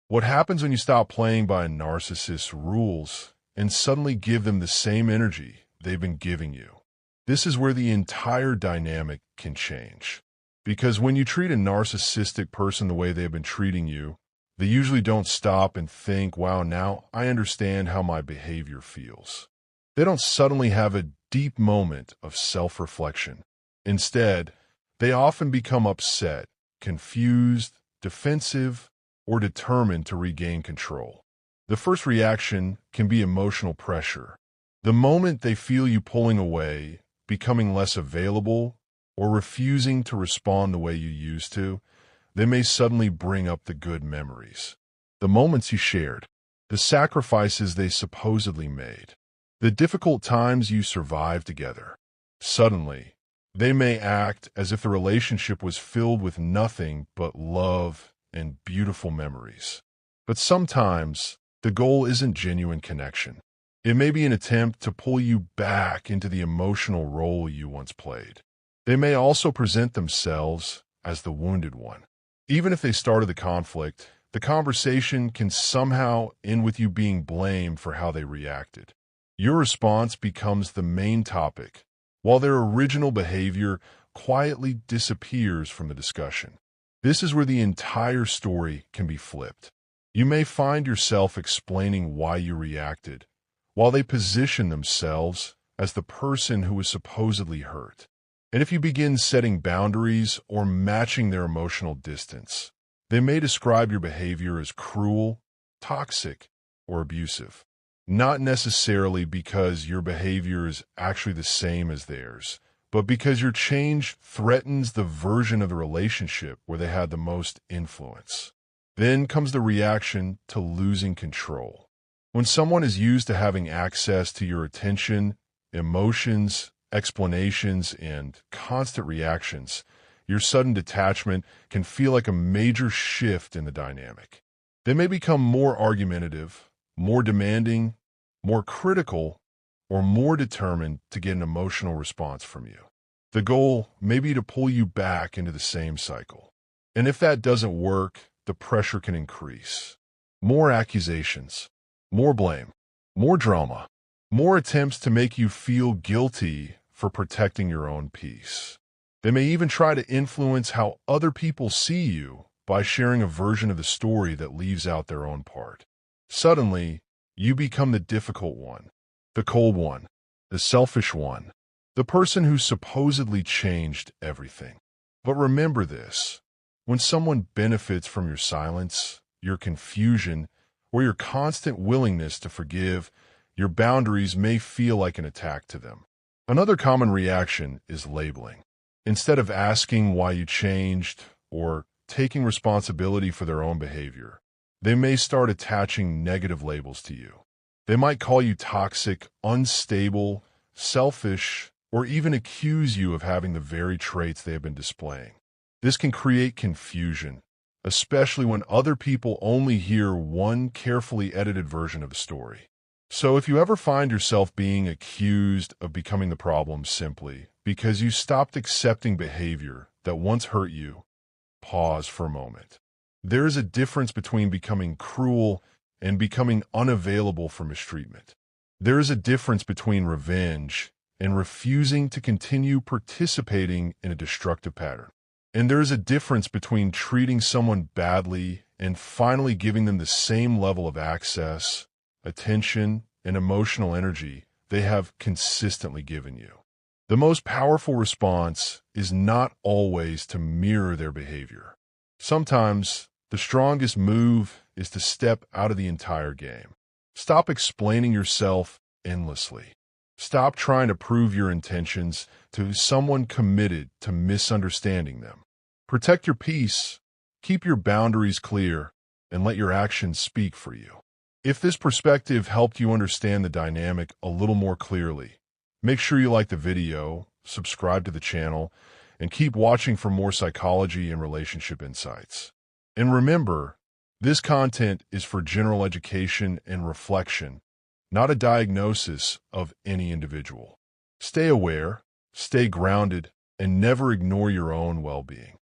What happens when you stop playing by a narcissist's rules and suddenly give them the same energy they've been giving you? This is where the entire dynamic can change. Because when you treat a narcissistic person the way they've been treating you, they usually don't stop and think, wow, now I understand how my behavior feels. They don't suddenly have a deep moment of self-reflection. Instead, they often become upset, confused, defensive, or determined to regain control. The first reaction can be emotional pressure. The moment they feel you pulling away, becoming less available, or refusing to respond the way you used to, they may suddenly bring up the good memories, the moments you shared, the sacrifices they supposedly made, the difficult times you survived together. Suddenly, they may act as if the relationship was filled with nothing but love and beautiful memories. But sometimes, the goal isn't genuine connection. It may be an attempt to pull you back into the emotional role you once played. They may also present themselves as the wounded one. Even if they started the conflict, the conversation can somehow end with you being blamed for how they reacted. Your response becomes the main topic, while their original behavior quietly disappears from the discussion. This is where the entire story can be flipped. You may find yourself explaining why you reacted, while they position themselves as the person who was supposedly hurt. And if you begin setting boundaries or matching their emotional distance, they may describe your behavior as cruel, toxic, or abusive. Not necessarily because your behavior is actually the same as theirs, but because your change threatens the version of the relationship where they had the most influence. Then comes the reaction to losing control. When someone is used to having access to your attention, emotions, explanations, and constant reactions, your sudden detachment can feel like a major shift in the dynamic. They may become more argumentative, more demanding, more critical, or more determined to get an emotional response from you. The goal may be to pull you back into the same cycle. And if that doesn't work, the pressure can increase. More accusations, more blame, more drama, more attempts to make you feel guilty for protecting your own peace. They may even try to influence how other people see you by sharing a version of the story that leaves out their own part. Suddenly, you become the difficult one, the cold one, the selfish one, the person who supposedly changed everything. But remember this, when someone benefits from your silence, your confusion, or your constant willingness to forgive, your boundaries may feel like an attack to them. Another common reaction is labeling. Instead of asking why you changed or taking responsibility for their own behavior, they may start attaching negative labels to you. They might call you toxic, unstable, selfish, or even accuse you of having the very traits they have been displaying. This can create confusion, especially when other people only hear one carefully edited version of the story. So if you ever find yourself being accused of becoming the problem simply because you stopped accepting behavior that once hurt you, pause for a moment. There is a difference between becoming cruel and becoming unavailable for mistreatment. There is a difference between revenge and refusing to continue participating in a destructive pattern. And there is a difference between treating someone badly and finally giving them the same level of access, attention, and emotional energy they have consistently given you. The most powerful response is not always to mirror their behavior. Sometimes, the strongest move is to step out of the entire game. Stop explaining yourself endlessly. Stop trying to prove your intentions to someone committed to misunderstanding them. Protect your peace, keep your boundaries clear, and let your actions speak for you. If this perspective helped you understand the dynamic a little more clearly, make sure you like the video, subscribe to the channel, and keep watching for more psychology and relationship insights. And remember, this content is for general education and reflection, not a diagnosis of any individual. Stay aware, stay grounded, and never ignore your own well-being.